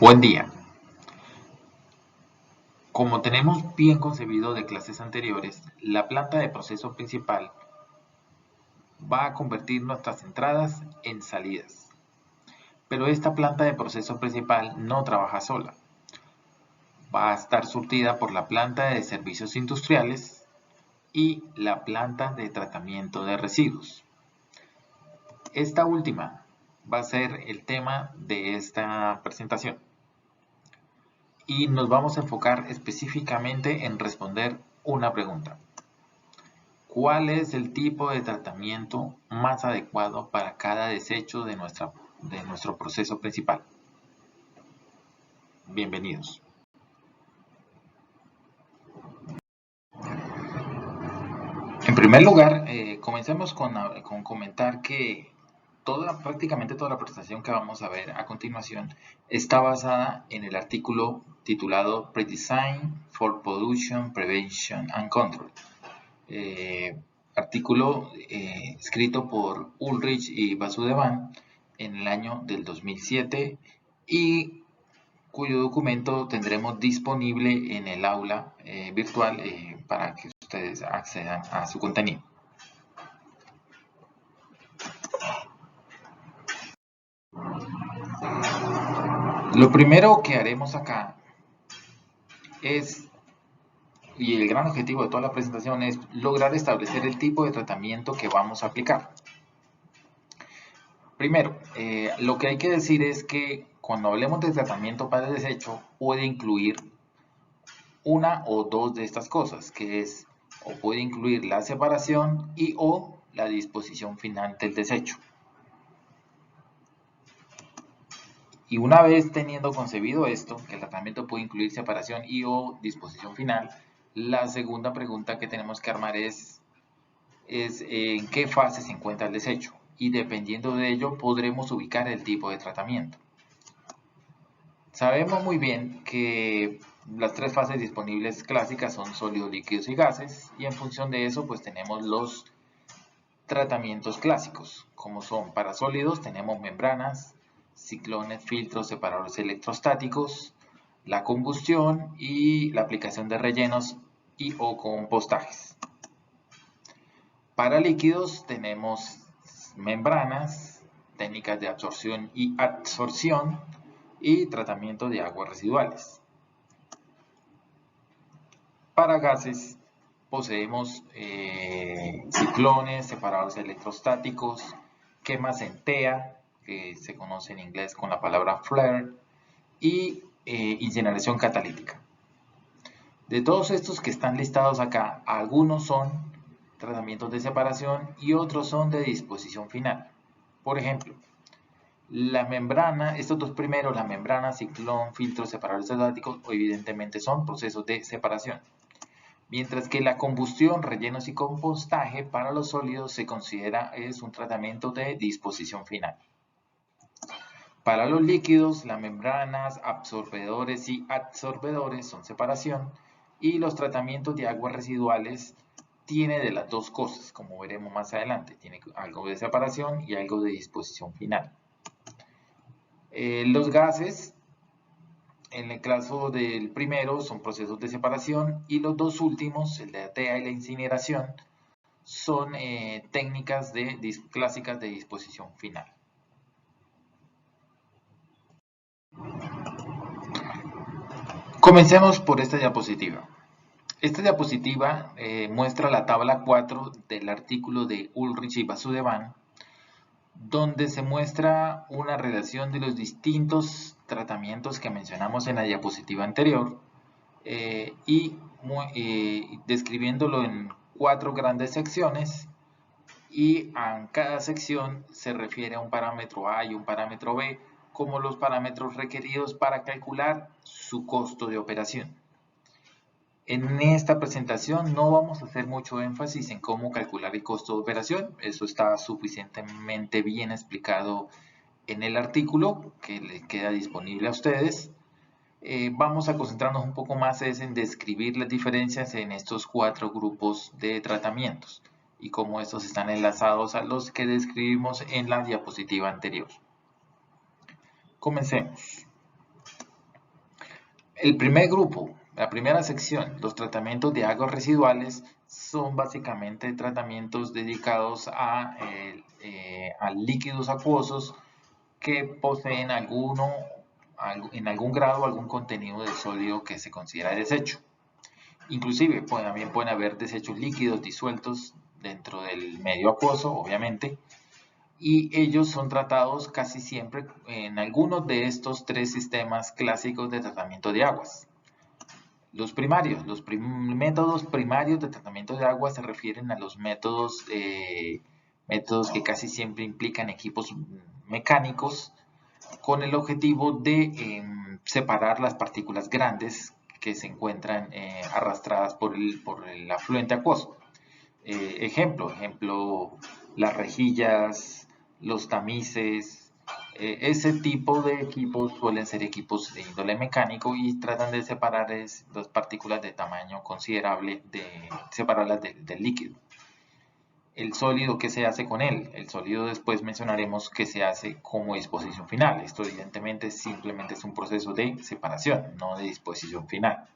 Buen día. Como tenemos bien concebido de clases anteriores, la planta de proceso principal va a convertir nuestras entradas en salidas. Pero esta planta de proceso principal no trabaja sola. Va a estar surtida por la planta de servicios industriales y la planta de tratamiento de residuos. Esta última va a ser el tema de esta presentación. Y nos vamos a enfocar específicamente en responder una pregunta. ¿Cuál es el tipo de tratamiento más adecuado para cada desecho de nuestro proceso principal? Bienvenidos. En primer lugar, comencemos con comentar que prácticamente toda la presentación que vamos a ver a continuación está basada en el artículo titulado Pre-Design for Pollution Prevention and Control. Artículo escrito por Ulrich y Vasudevan en el año del 2007 y cuyo documento tendremos disponible en el aula virtual para que ustedes accedan a su contenido. Lo primero que haremos acá y el gran objetivo de toda la presentación es lograr establecer el tipo de tratamiento que vamos a aplicar. Primero, lo que hay que decir es que cuando hablemos de tratamiento para el desecho puede incluir una o dos de estas cosas, que es o puede incluir la separación y o la disposición final del desecho. Y una vez teniendo concebido esto, que el tratamiento puede incluir separación y o disposición final, la segunda pregunta que tenemos que armar es en qué fase se encuentra el desecho, y dependiendo de ello podremos ubicar el tipo de tratamiento. Sabemos muy bien que las tres fases disponibles clásicas son sólidos, líquidos y gases, y en función de eso pues tenemos los tratamientos clásicos, como son para sólidos tenemos membranas, ciclones, filtros, separadores electrostáticos, la combustión y la aplicación de rellenos y o compostajes. Para líquidos tenemos membranas, técnicas de absorción y adsorción y tratamiento de aguas residuales. Para gases poseemos ciclones, separadores electrostáticos, quemas en TEA, que se conoce en inglés con la palabra flare, y incineración catalítica. De todos estos que están listados acá, algunos son tratamientos de separación y otros son de disposición final. Por ejemplo, la membrana, estos dos primeros, la membrana, ciclón, filtro, separadores estáticos, evidentemente son procesos de separación. Mientras que la combustión, rellenos y compostaje para los sólidos se considera es un tratamiento de disposición final. Para los líquidos, las membranas, absorbedores y adsorbedores son separación y los tratamientos de aguas residuales tiene de las dos cosas, como veremos más adelante, tiene algo de separación y algo de disposición final. Los gases, en el caso del primero, son procesos de separación y los dos últimos, el de la TEA y la incineración, son técnicas clásicas de disposición final. Comencemos por esta diapositiva. Esta diapositiva muestra la tabla 4 del artículo de Ulrich y Vasudevan, donde se muestra una relación de los distintos tratamientos que mencionamos en la diapositiva anterior y describiéndolo en 4 grandes secciones, y en cada sección se refiere a un parámetro A y un parámetro B como los parámetros requeridos para calcular su costo de operación. En esta presentación no vamos a hacer mucho énfasis en cómo calcular el costo de operación, eso está suficientemente bien explicado en el artículo que les queda disponible a ustedes. vamos a concentrarnos un poco más en describir las diferencias en estos 4 grupos de tratamientos y cómo estos están enlazados a los que describimos en la diapositiva anterior. Comencemos. El primer grupo, la primera sección, los tratamientos de aguas residuales, son básicamente tratamientos dedicados a líquidos acuosos que poseen en algún grado algún contenido de sólido que se considera desecho. Inclusive también pueden haber desechos líquidos disueltos dentro del medio acuoso, obviamente, y ellos son tratados casi siempre en algunos de estos 3 sistemas clásicos de tratamiento de aguas. Los primarios, métodos primarios de tratamiento de aguas se refieren a los métodos que casi siempre implican equipos mecánicos con el objetivo de separar las partículas grandes que se encuentran arrastradas por el afluente acuoso. Ejemplo, las rejillas, los tamices, ese tipo de equipos suelen ser equipos de índole mecánico y tratan de separar las partículas de tamaño considerable, separarlas del líquido. El sólido, ¿qué se hace con él? El sólido después mencionaremos que se hace como disposición final. Esto evidentemente simplemente es un proceso de separación, no de disposición final.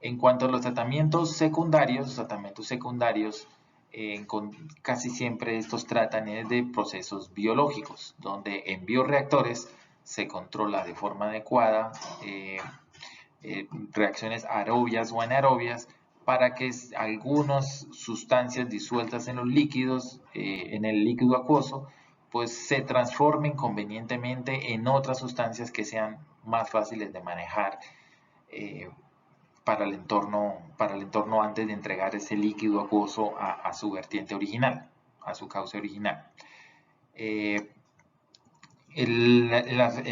En cuanto a los tratamientos secundarios, casi siempre estos tratan de procesos biológicos, donde en bioreactores se controla de forma adecuada reacciones aerobias o anaerobias para que algunas sustancias disueltas en los líquidos, en el líquido acuoso, pues se transformen convenientemente en otras sustancias que sean más fáciles de manejar para el entorno antes de entregar ese líquido acuoso a su vertiente original, a su cauce original. En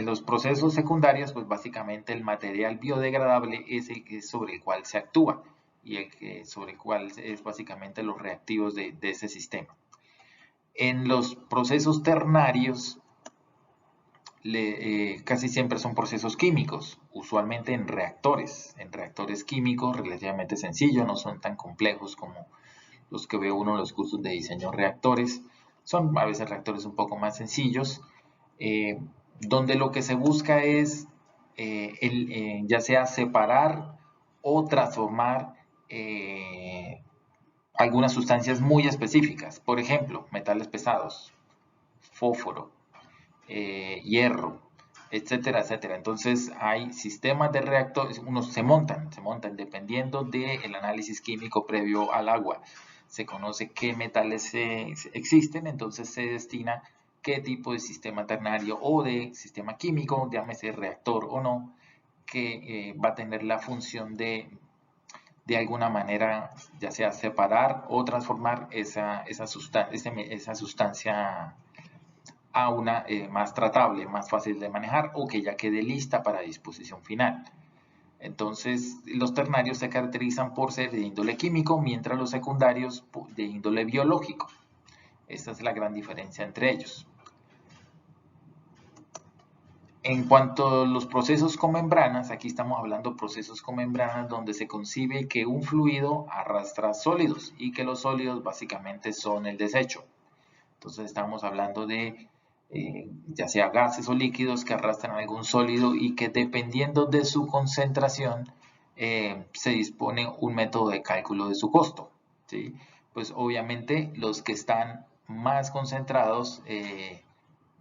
los procesos secundarios, pues básicamente el material biodegradable es el sobre el cual se actúa y sobre el cual es básicamente los reactivos de ese sistema. En los procesos ternarios, casi siempre son procesos químicos, usualmente en reactores químicos relativamente sencillos, no son tan complejos como los que ve uno en los cursos de diseño de reactores, son a veces reactores un poco más sencillos, donde lo que se busca es ya sea separar o transformar algunas sustancias muy específicas, por ejemplo, metales pesados, fósforo, hierro, etcétera, etcétera. Entonces hay sistemas de reactores, unos se montan dependiendo del análisis químico previo al agua. Se conoce qué metales existen, entonces se destina qué tipo de sistema ternario o de sistema químico, llámese reactor o no, que va a tener la función de alguna manera, ya sea separar o transformar esa sustancia a una más tratable, más fácil de manejar o que ya quede lista para disposición final. Entonces, los ternarios se caracterizan por ser de índole químico, mientras los secundarios de índole biológico. Esta es la gran diferencia entre ellos. En cuanto a los procesos con membranas, aquí estamos hablando de procesos con membranas donde se concibe que un fluido arrastra sólidos y que los sólidos básicamente son el desecho. Entonces estamos hablando de ya sea gases o líquidos que arrastran algún sólido y que dependiendo de su concentración se dispone un método de cálculo de su costo, ¿sí? Pues obviamente los que están más concentrados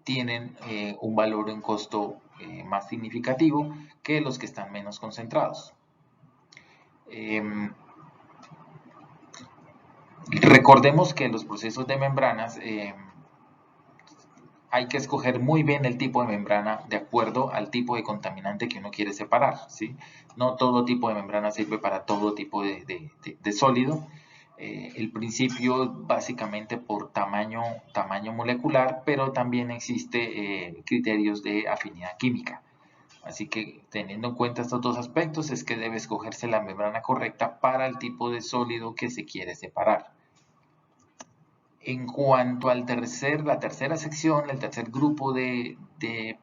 tienen un valor en costo más significativo que los que están menos concentrados. Recordemos que los procesos de membranas hay que escoger muy bien el tipo de membrana de acuerdo al tipo de contaminante que uno quiere separar, ¿sí? No todo tipo de membrana sirve para todo tipo de sólido. El principio básicamente por tamaño molecular, pero también existe criterios de afinidad química. Así que teniendo en cuenta estos dos aspectos es que debe escogerse la membrana correcta para el tipo de sólido que se quiere separar. En cuanto al la tercera sección, el tercer grupo de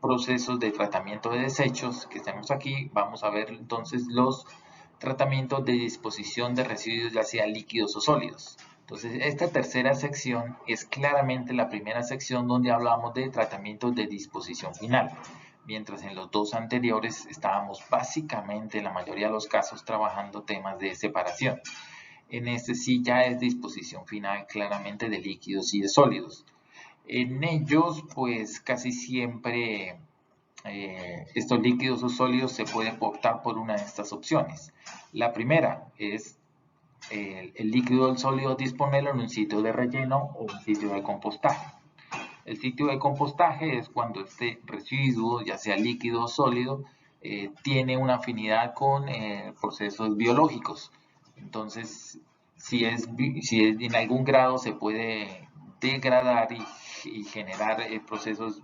procesos de tratamiento de desechos que tenemos aquí, vamos a ver entonces los tratamientos de disposición de residuos, ya sea líquidos o sólidos. Entonces, esta tercera sección es claramente la primera sección donde hablamos de tratamientos de disposición final, mientras en los dos anteriores estábamos básicamente, en la mayoría de los casos, trabajando temas de separación. En este sí ya es disposición final claramente de líquidos y de sólidos. En ellos, pues casi siempre estos líquidos o sólidos se puede optar por una de estas opciones. La primera es el líquido o el sólido disponerlo en un sitio de relleno o un sitio de compostaje. El sitio de compostaje es cuando este residuo, ya sea líquido o sólido, tiene una afinidad con procesos biológicos. Entonces, si en algún grado se puede degradar y generar procesos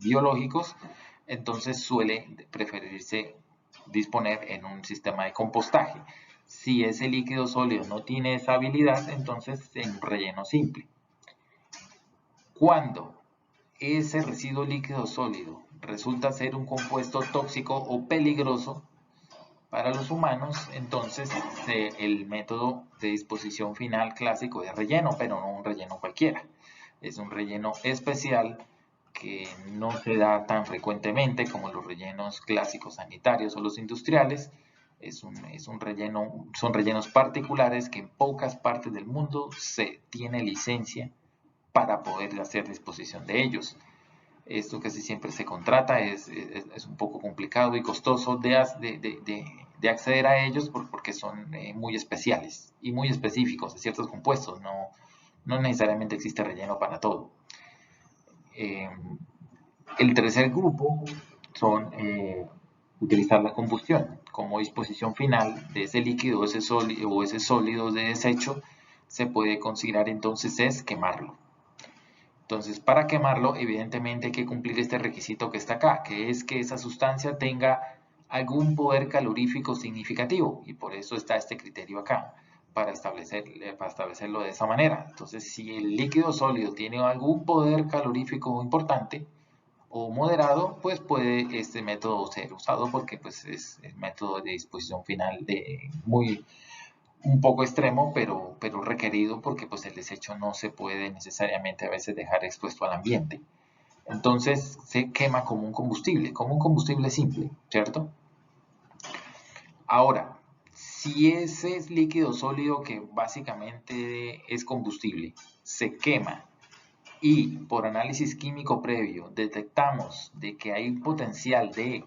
biológicos, entonces suele preferirse disponer en un sistema de compostaje. Si ese líquido sólido no tiene esa habilidad, entonces en un relleno simple. Cuando ese residuo líquido sólido resulta ser un compuesto tóxico o peligroso para los humanos, entonces el método de disposición final clásico es relleno, pero no un relleno cualquiera. Es un relleno especial que no se da tan frecuentemente como los rellenos clásicos sanitarios o los industriales. Son rellenos particulares que en pocas partes del mundo se tiene licencia para poder hacer disposición de ellos. Esto casi siempre se contrata, es un poco complicado y costoso de acceder a ellos porque son muy especiales y muy específicos de ciertos compuestos. No necesariamente existe relleno para todo. El tercer grupo son utilizar la combustión como disposición final de ese líquido o ese sólido de desecho. Se puede considerar entonces es quemarlo. Entonces, para quemarlo, evidentemente hay que cumplir este requisito que está acá, que es que esa sustancia tenga algún poder calorífico significativo, y por eso está este criterio acá, para establecerlo de esa manera. Entonces, si el líquido sólido tiene algún poder calorífico importante o moderado, pues puede este método ser usado porque pues, es el método de disposición final un poco extremo, pero requerido porque pues el desecho no se puede necesariamente a veces dejar expuesto al ambiente. Entonces se quema como un combustible simple, ¿cierto? Ahora, si ese es líquido sólido que básicamente es combustible, se quema y por análisis químico previo detectamos de que hay un potencial de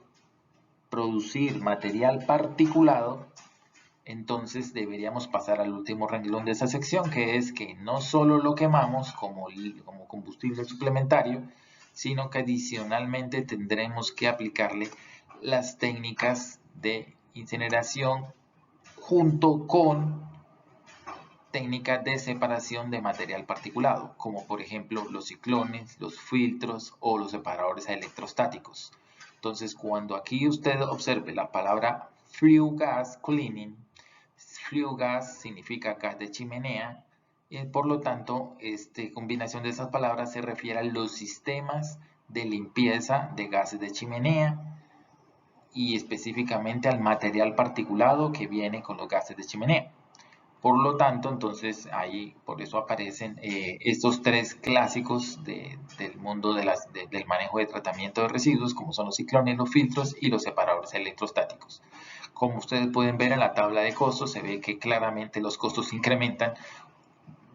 producir material particulado, entonces deberíamos pasar al último renglón de esa sección, que es que no solo lo quemamos como combustible suplementario, sino que adicionalmente tendremos que aplicarle las técnicas de incineración junto con técnicas de separación de material particulado, como por ejemplo los ciclones, los filtros o los separadores electrostáticos. Entonces, cuando aquí usted observe la palabra flue gas cleaning, flue gas significa gas de chimenea, y por lo tanto, esta combinación de esas palabras se refiere a los sistemas de limpieza de gases de chimenea y específicamente al material particulado que viene con los gases de chimenea. Por lo tanto, entonces ahí por eso aparecen estos tres clásicos del mundo del manejo de tratamiento de residuos, como son los ciclones, los filtros y los separadores electrostáticos. Como ustedes pueden ver en la tabla de costos, se ve que claramente los costos incrementan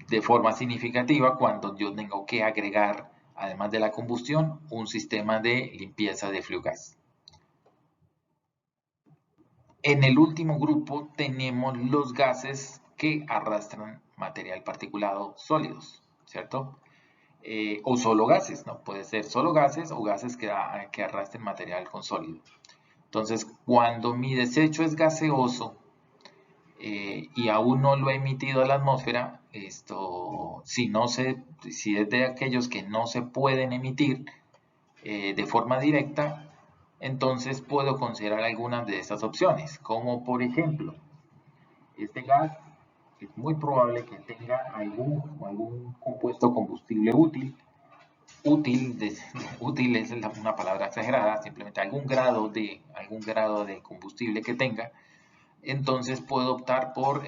de forma significativa cuando yo tengo que agregar, además de la combustión, un sistema de limpieza de flue gas. En el último grupo tenemos los gases que arrastran material particulado sólidos, ¿cierto? O solo gases, ¿no? Puede ser solo gases o gases que arrastren material con sólido. Entonces, cuando mi desecho es gaseoso y aún no lo he emitido a la atmósfera, si es de aquellos que no se pueden emitir de forma directa, entonces puedo considerar algunas de estas opciones, como por ejemplo, este gas es muy probable que tenga algún compuesto combustible útil. Útil es una palabra exagerada, simplemente algún grado de combustible que tenga. Entonces puedo optar por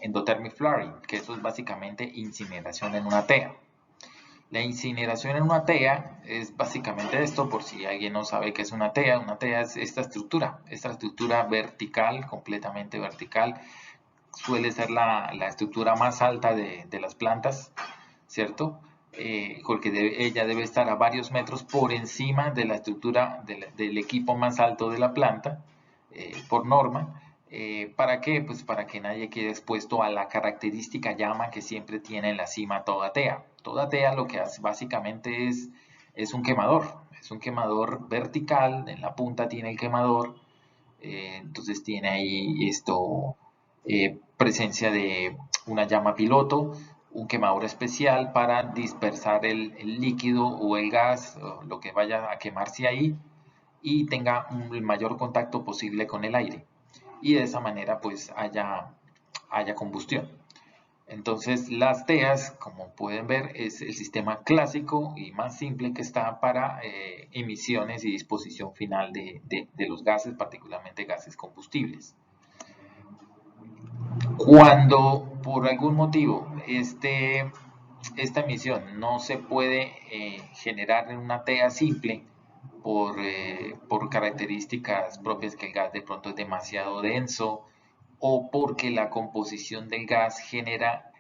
endothermic flaring, que eso es básicamente incineración en una tea. La incineración en una tea es básicamente esto, por si alguien no sabe qué es una tea. Una tea es esta estructura vertical, completamente vertical. Suele ser la estructura más alta de las plantas, ¿cierto? Porque ella debe estar a varios metros por encima de la estructura del equipo más alto de la planta, por norma. ¿Para qué? Pues para que nadie quede expuesto a la característica llama que siempre tiene en la cima toda tea. Toda tea lo que hace básicamente es un quemador vertical, en la punta tiene el quemador, entonces tiene ahí presencia de una llama piloto, un quemador especial para dispersar el líquido o el gas, o lo que vaya a quemarse ahí, y tenga el mayor contacto posible con el aire, y de esa manera pues haya combustión. Entonces las teas, como pueden ver, es el sistema clásico y más simple que está para emisiones y disposición final de los gases, particularmente gases combustibles. Cuando por algún motivo esta emisión no se puede generar en una tea simple por características propias, que el gas de pronto es demasiado denso, o porque la composición del gas genera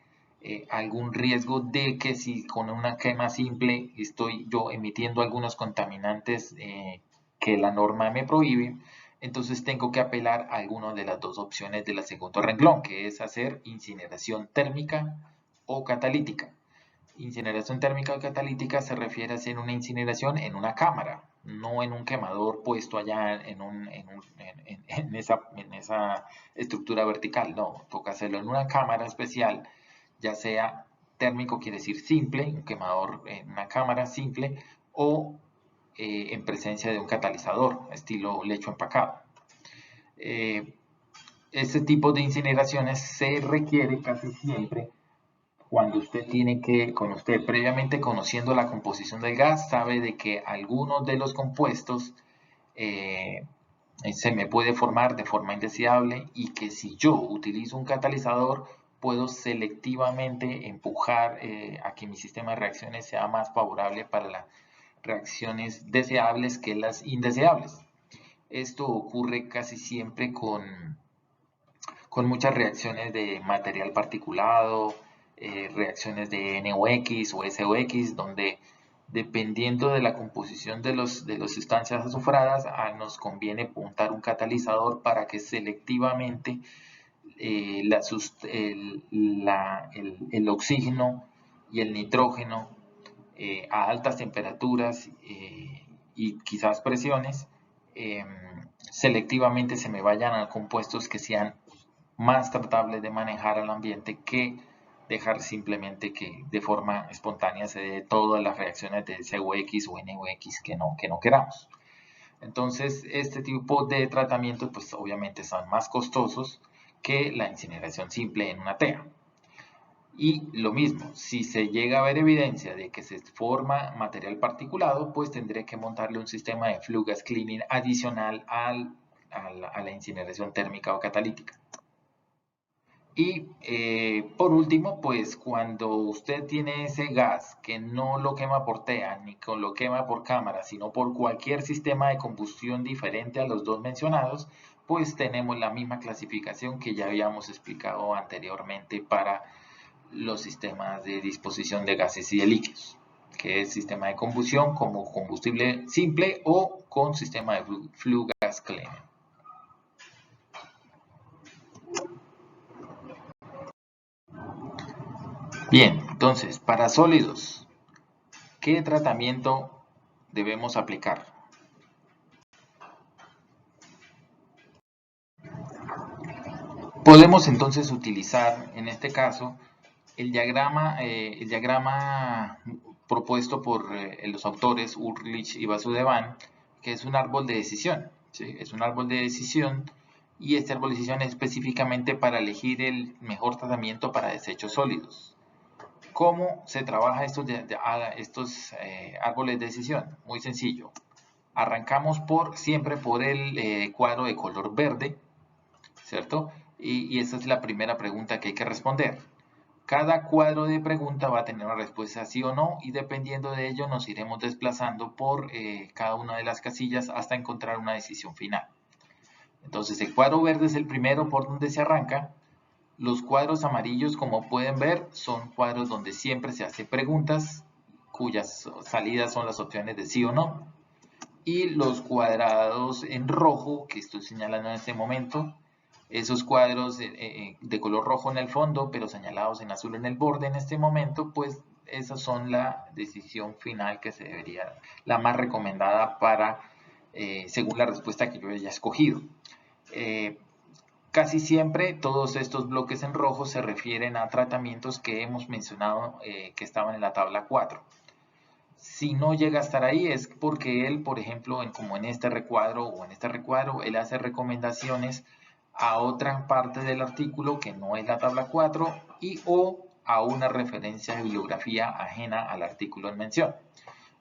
algún riesgo de que si con una quema simple estoy yo emitiendo algunos contaminantes que la norma me prohíbe, entonces tengo que apelar a alguna de las dos opciones del segundo renglón, que es hacer incineración térmica o catalítica. Incineración térmica o catalítica se refiere a hacer una incineración en una cámara, no en un quemador puesto allá en esa estructura vertical. No, toca hacerlo en una cámara especial, ya sea térmico, quiere decir simple, un quemador en una cámara simple, o en presencia de un catalizador, estilo lecho empacado. Este tipo de incineraciones se requiere casi siempre cuando usted con usted previamente conociendo la composición del gas, sabe de que algunos de los compuestos se me puede formar de forma indeseable, y que si yo utilizo un catalizador puedo selectivamente empujar a que mi sistema de reacciones sea más favorable para las reacciones deseables que las indeseables. Esto ocurre casi siempre con muchas reacciones de material particulado, reacciones de NOx o SOx, donde dependiendo de la composición de las sustancias azufradas, nos conviene montar un catalizador para que selectivamente el oxígeno y el nitrógeno a altas temperaturas y quizás presiones, selectivamente se me vayan a compuestos que sean más tratables de manejar al ambiente, que dejar simplemente que de forma espontánea se dé todas las reacciones de COX o NOx que no queramos. Entonces, este tipo de tratamientos pues obviamente son más costosos que la incineración simple en una tea. Y lo mismo, si se llega a ver evidencia de que se forma material particulado, pues tendré que montarle un sistema de flue gas cleaning adicional a la incineración térmica o catalítica. Y por último, pues cuando usted tiene ese gas que no lo quema por tea ni lo quema por cámara, sino por cualquier sistema de combustión diferente a los dos mencionados, pues tenemos la misma clasificación que ya habíamos explicado anteriormente para los sistemas de disposición de gases y de líquidos, que es sistema de combustión como combustible simple o con sistema de flue gas cleaning. Bien, entonces, para sólidos, ¿qué tratamiento debemos aplicar? Podemos entonces utilizar, en este caso, el diagrama propuesto por los autores Ulrich y Vasudevan, que es un árbol de decisión, ¿sí? Es un árbol de decisión, y este árbol de decisión es específicamente para elegir el mejor tratamiento para desechos sólidos. ¿Cómo se trabaja estos árboles de decisión? Muy sencillo. Arrancamos siempre por el cuadro de color verde, ¿cierto? Y esa es la primera pregunta que hay que responder. Cada cuadro de pregunta va a tener una respuesta sí o no, y dependiendo de ello nos iremos desplazando por cada una de las casillas hasta encontrar una decisión final. Entonces el cuadro verde es el primero por donde se arranca. Los cuadros amarillos, como pueden ver, son cuadros donde siempre se hacen preguntas, cuyas salidas son las opciones de sí o no. Y los cuadrados en rojo, que estoy señalando en este momento, esos cuadros de color rojo en el fondo, pero señalados en azul en el borde en este momento, pues esas son la decisión final que se debería, la más recomendada para, según la respuesta que yo haya escogido. Casi siempre todos estos bloques en rojo se refieren a tratamientos que hemos mencionado que estaban en la tabla 4. Si no llega a estar ahí es porque él, por ejemplo, como en este recuadro o en este recuadro, él hace recomendaciones a otra parte del artículo que no es la tabla 4 y o a una referencia de bibliografía ajena al artículo en mención.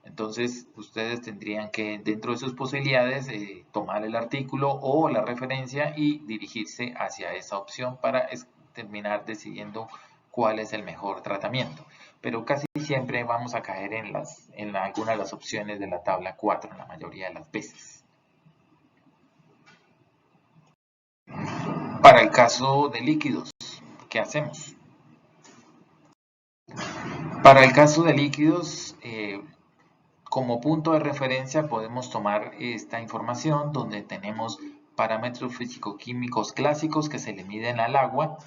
Entonces, ustedes tendrían que, dentro de sus posibilidades, tomar el artículo o la referencia y dirigirse hacia esa opción para terminar decidiendo cuál es el mejor tratamiento. Pero casi siempre vamos a caer en alguna de las opciones de la tabla 4, en la mayoría de las veces. Para el caso de líquidos, ¿qué hacemos? Para el caso de líquidos, como punto de referencia podemos tomar esta información donde tenemos parámetros físico-químicos clásicos que se le miden al agua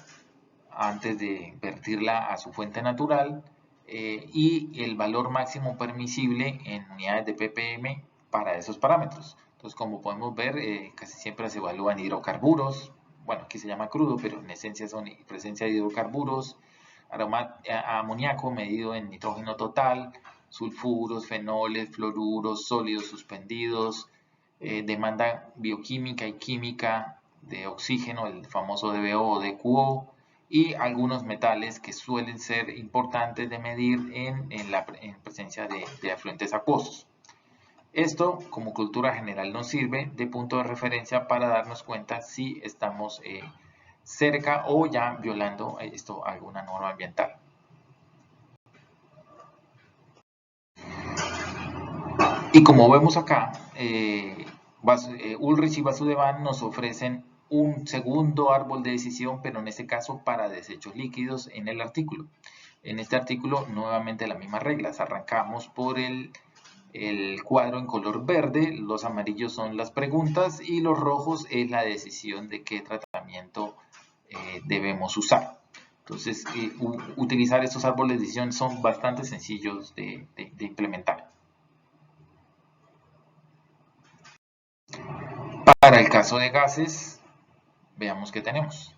antes de vertirla a su fuente natural y el valor máximo permisible en unidades de ppm para esos parámetros. Entonces, como podemos ver, casi siempre se evalúan hidrocarburos, bueno, aquí se llama crudo, pero en esencia son presencia de hidrocarburos, amoníaco medido en nitrógeno total, sulfuros, fenoles, fluoruros, sólidos suspendidos, demanda bioquímica y química de oxígeno, el famoso DBO o DQO, y algunos metales que suelen ser importantes de medir en presencia de afluentes acuosos. Esto, como cultura general, nos sirve de punto de referencia para darnos cuenta si estamos cerca o ya violando alguna norma ambiental. Y como vemos acá, Ulrich y Vasudevan nos ofrecen un segundo árbol de decisión, pero en este caso para desechos líquidos en el artículo. En este artículo, nuevamente las mismas reglas. Arrancamos por el cuadro en color verde, los amarillos son las preguntas y los rojos es la decisión de qué tratamiento debemos usar. Entonces, utilizar estos árboles de decisión son bastante sencillos de implementar. Para el caso de gases, veamos qué tenemos.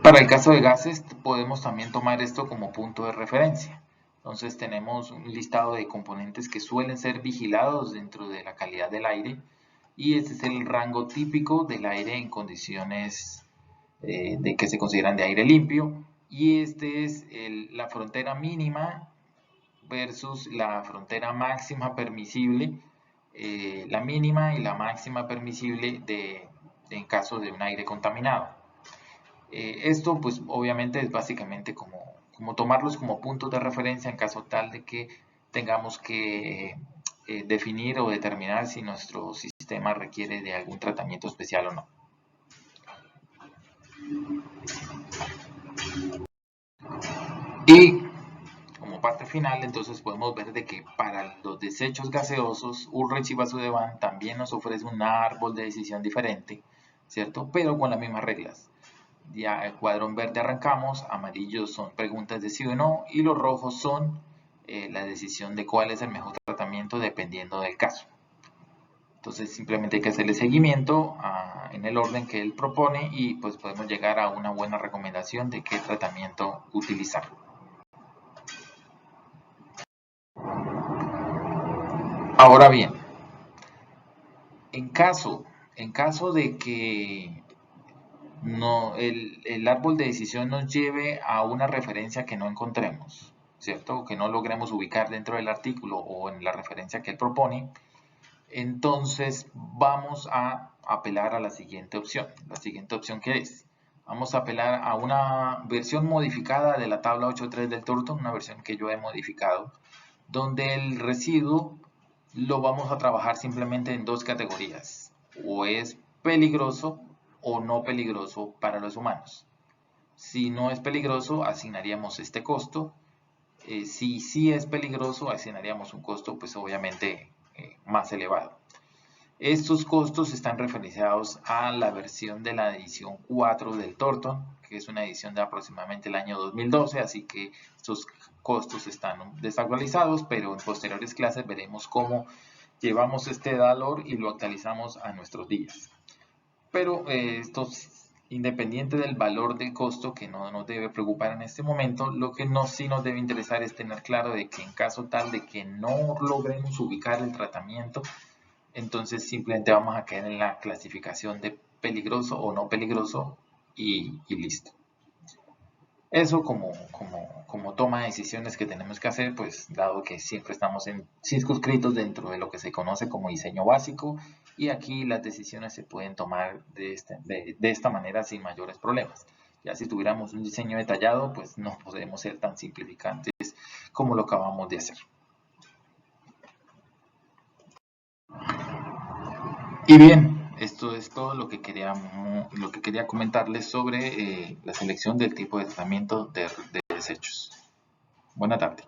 Para el caso de gases, podemos también tomar esto como punto de referencia. Entonces tenemos un listado de componentes que suelen ser vigilados dentro de la calidad del aire y este es el rango típico del aire en condiciones de que se consideran de aire limpio y este es la frontera mínima versus la frontera máxima permisible, la mínima y la máxima permisible en caso de un aire contaminado. Esto pues obviamente es básicamente como tomarlos como puntos de referencia en caso tal de que tengamos que definir o determinar si nuestro sistema requiere de algún tratamiento especial o no. Y como parte final, entonces podemos ver de que para los desechos gaseosos, Ulrich y Vasudevan también nos ofrece un árbol de decisión diferente, ¿cierto? Pero con las mismas reglas. Ya el cuadro en verde arrancamos, amarillos son preguntas de sí o no y los rojos son la decisión de cuál es el mejor tratamiento dependiendo del caso. Entonces simplemente hay que hacerle seguimiento en el orden que él propone y pues podemos llegar a una buena recomendación de qué tratamiento utilizar. Ahora bien, en caso En caso de que el árbol de decisión nos lleve a una referencia que no encontremos, ¿cierto? O que no logremos ubicar dentro del artículo o en la referencia que él propone, entonces vamos a apelar a la siguiente opción. La siguiente opción, ¿qué es? Vamos a apelar a una versión modificada de la tabla 8.3 del Turton, una versión que yo he modificado, donde el residuo lo vamos a trabajar simplemente en dos categorías: o es peligroso o no peligroso para los humanos. Si no es peligroso, asignaríamos este costo. Si sí es peligroso, asignaríamos un costo pues obviamente más elevado. Estos costos están referenciados a la versión de la edición 4 del Turton, que es una edición de aproximadamente el año 2012, así que estos costos están desactualizados, pero en posteriores clases veremos cómo llevamos este valor y lo actualizamos a nuestros días. Pero esto, independiente del valor de costo, que no nos debe preocupar en este momento, lo que sí nos debe interesar es tener claro de que en caso tal de que no logremos ubicar el tratamiento, entonces simplemente vamos a caer en la clasificación de peligroso o no peligroso y listo. Eso como toma de decisiones que tenemos que hacer, pues dado que siempre estamos circunscritos dentro de lo que se conoce como diseño básico, y aquí las decisiones se pueden tomar de esta manera sin mayores problemas. Ya si tuviéramos un diseño detallado, pues no podemos ser tan simplificantes como lo acabamos de hacer. Y bien, esto es todo lo que quería comentarles sobre la selección del tipo de tratamiento de desechos. Buena tarde.